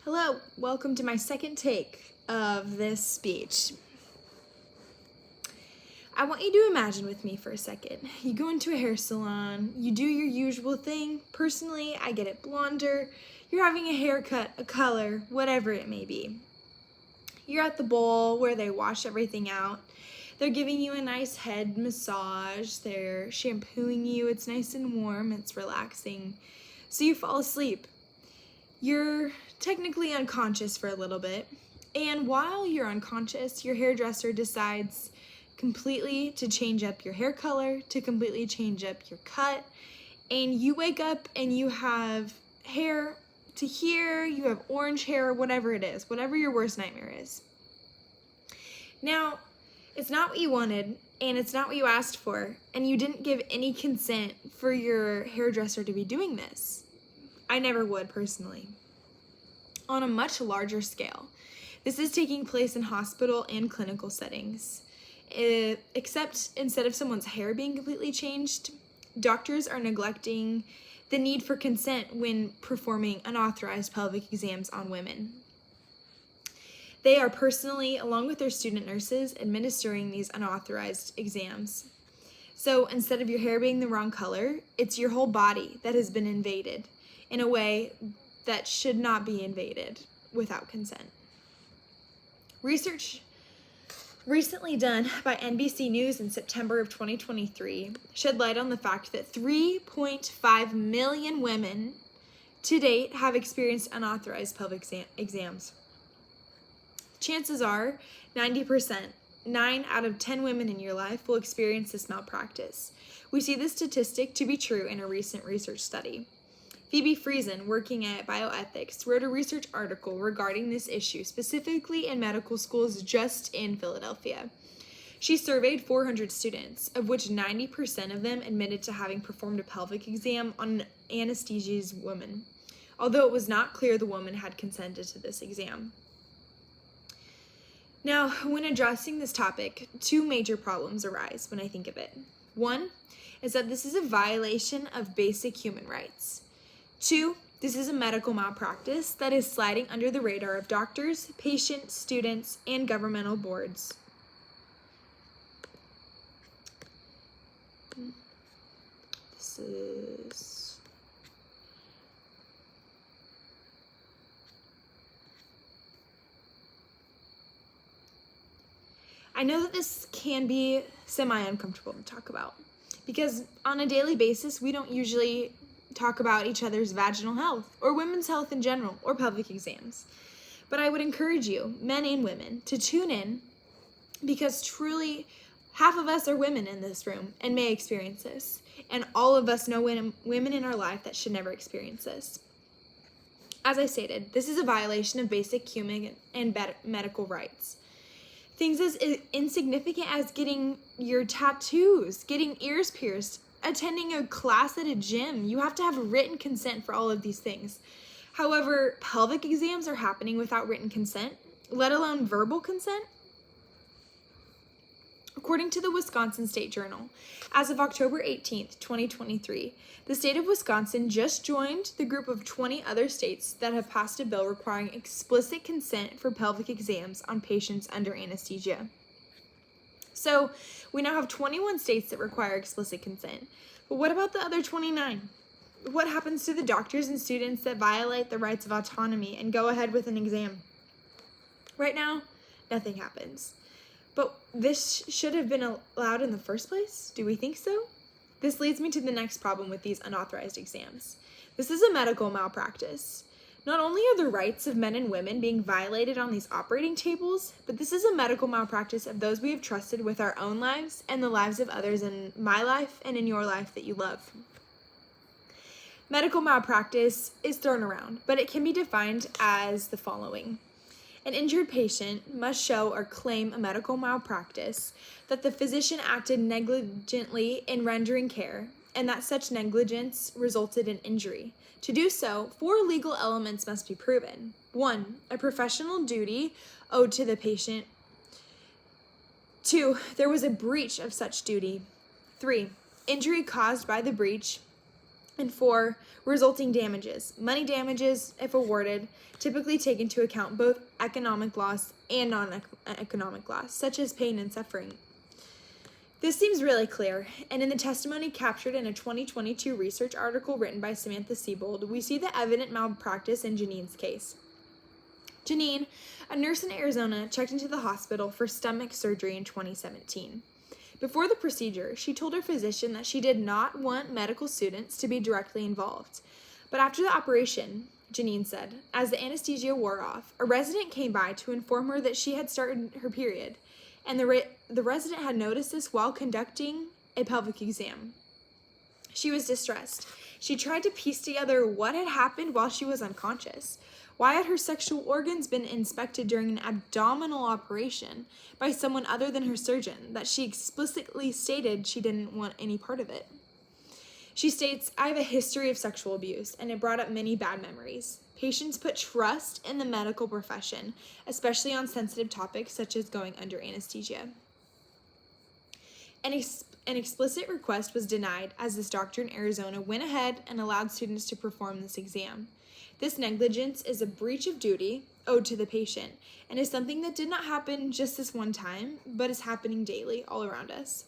Hello, welcome to my second take of this speech. I want you to imagine with me for a second. You go into a hair salon, you do your usual thing. Personally, I get it blonder. You're having a haircut, a color, whatever it may be. You're at the bowl where they wash everything out. They're giving you a nice head massage. They're shampooing you. It's nice and warm. It's relaxing. So you fall asleep. You're technically unconscious for a little bit. And while you're unconscious, your hairdresser decides completely to change up your hair color, to completely change up your cut. And you wake up and you have hair to here, you have orange hair, whatever it is, whatever your worst nightmare is. Now, it's not what you wanted, and it's not what you asked for, and you didn't give any consent for your hairdresser to be doing this. I never would, personally. On a much larger scale, this is taking place in hospital and clinical settings. Except instead of someone's hair being completely changed, doctors are neglecting the need for consent when performing unauthorized pelvic exams on women. They are personally, along with their student nurses, administering these unauthorized exams. So instead of your hair being the wrong color, it's your whole body that has been invaded in a way that should not be invaded without consent. Research recently done by NBC News in September of 2023 shed light on the fact that 3.5 million women to date have experienced unauthorized pelvic exams. Chances are 90%, 9 out of 10 women in your life will experience this malpractice. We see this statistic to be true in a recent research study. Phoebe Friesen, working at Bioethics, wrote a research article regarding this issue, specifically in medical schools just in Philadelphia. She surveyed 400 students, of which 90% of them admitted to having performed a pelvic exam on an anesthesia's woman, although it was not clear the woman had consented to this exam. Now, when addressing this topic, two major problems arise when I think of it. One is that this is a violation of basic human rights. Two, this is a medical malpractice that is sliding under the radar of doctors, patients, students, and governmental boards. I know that this can be semi-uncomfortable to talk about because on a daily basis, we don't usually talk about each other's vaginal health or women's health in general or pelvic exams. But I would encourage you, men and women, to tune in because truly half of us are women in this room and may experience this. And all of us know women in our life that should never experience this. As I stated, this is a violation of basic human and medical rights. Things as insignificant as getting your tattoos, getting ears pierced, attending a class at a gym. You have to have written consent for all of these things. However, pelvic exams are happening without written consent, let alone verbal consent. According to the Wisconsin State Journal, as of October 18th, 2023, the state of Wisconsin just joined the group of 20 other states that have passed a bill requiring explicit consent for pelvic exams on patients under anesthesia. So we now have 21 states that require explicit consent. But what about the other 29? What happens to the doctors and students that violate the rights of autonomy and go ahead with an exam? Right now, nothing happens. But this should have been allowed in the first place? Do we think so? This leads me to the next problem with these unauthorized exams. This is a medical malpractice. Not only are the rights of men and women being violated on these operating tables, but this is a medical malpractice of those we have trusted with our own lives and the lives of others in my life and in your life that you love. Medical malpractice is thrown around, but it can be defined as the following. An injured patient must show or claim a medical malpractice that the physician acted negligently in rendering care and that such negligence resulted in injury. To do so, 4 legal elements must be proven. 1, a professional duty owed to the patient. 2, there was a breach of such duty. 3, injury caused by the breach. And 4, resulting damages. Money damages, if awarded, typically take into account both economic loss and non-economic loss, such as pain and suffering. This seems really clear, and in the testimony captured in a 2022 research article written by Samantha Siebold, we see the evident malpractice in Janine's case. Janine, a nurse in Arizona, checked into the hospital for stomach surgery in 2017. Before the procedure, she told her physician that she did not want medical students to be directly involved. But after the operation, Janine said, as the anesthesia wore off, a resident came by to inform her that she had started her period, and the resident had noticed this while conducting a pelvic exam. She was distressed. She tried to piece together what had happened while she was unconscious. Why had her sexual organs been inspected during an abdominal operation by someone other than her surgeon that she explicitly stated she didn't want any part of it? She states, I have a history of sexual abuse, and it brought up many bad memories. Patients put trust in the medical profession, especially on sensitive topics such as going under anesthesia. An explicit request was denied as this doctor in Arizona went ahead and allowed students to perform this exam. This negligence is a breach of duty owed to the patient and is something that did not happen just this one time, but is happening daily all around us.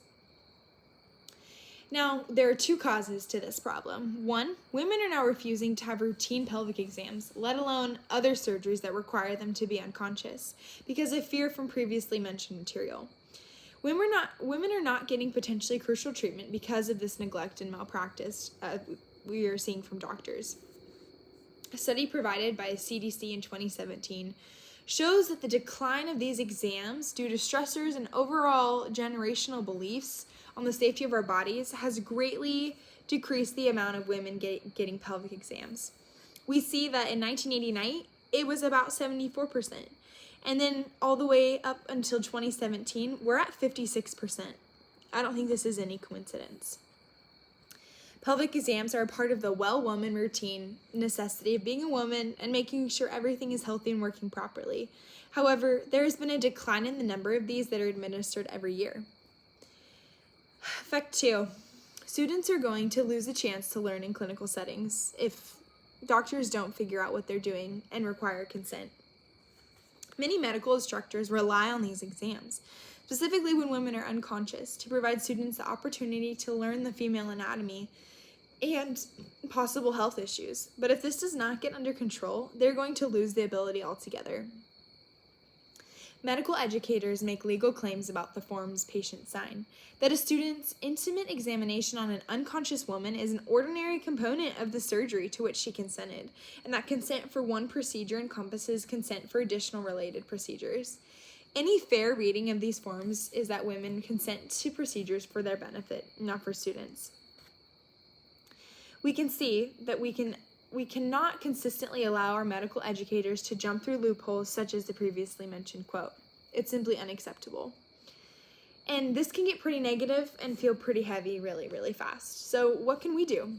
Now, there are 2 causes to this problem. 1, women are now refusing to have routine pelvic exams, let alone other surgeries that require them to be unconscious, because of fear from previously mentioned material. Women are not getting potentially crucial treatment because of this neglect and malpractice we are seeing from doctors. A study provided by CDC in 2017 shows that the decline of these exams due to stressors and overall generational beliefs on the safety of our bodies has greatly decreased the amount of women getting pelvic exams. We see that in 1989, it was about 74%. And then all the way up until 2017, we're at 56%. I don't think this is any coincidence. Pelvic exams are a part of the well-woman routine necessity of being a woman and making sure everything is healthy and working properly. However, there has been a decline in the number of these that are administered every year. Fact 2. Students are going to lose a chance to learn in clinical settings if doctors don't figure out what they're doing and require consent. Many medical instructors rely on these exams, specifically when women are unconscious, to provide students the opportunity to learn the female anatomy and possible health issues. But if this does not get under control, they're going to lose the ability altogether. Medical educators make legal claims about the forms patients sign, that a student's intimate examination on an unconscious woman is an ordinary component of the surgery to which she consented, and that consent for one procedure encompasses consent for additional related procedures. Any fair reading of these forms is that women consent to procedures for their benefit, not for students. We can see that we cannot consistently allow our medical educators to jump through loopholes such as the previously mentioned quote. It's simply unacceptable. And this can get pretty negative and feel pretty heavy really, really fast. So what can we do?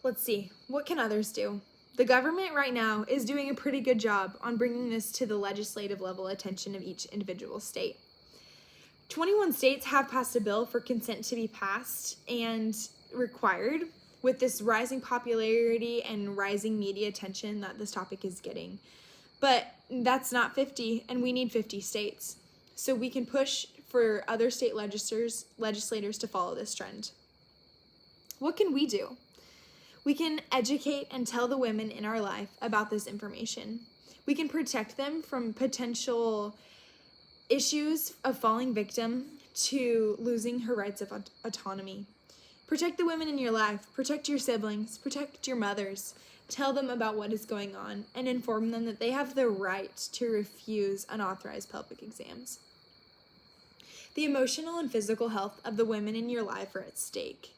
Let's see. What can others do? The government right now is doing a pretty good job on bringing this to the legislative level attention of each individual state. 21 states have passed a bill for consent to be passed and required, with this rising popularity and rising media attention that this topic is getting. But that's not 50, and we need 50 states. So we can push for other state legislators to follow this trend. What can we do? We can educate and tell the women in our life about this information. We can protect them from potential issues of falling victim to losing her rights of autonomy. Protect the women in your life, protect your siblings, protect your mothers. Tell them about what is going on and inform them that they have the right to refuse unauthorized pelvic exams. The emotional and physical health of the women in your life are at stake.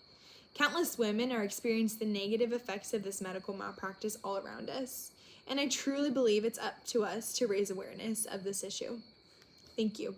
Countless women are experiencing the negative effects of this medical malpractice all around us, and I truly believe it's up to us to raise awareness of this issue. Thank you.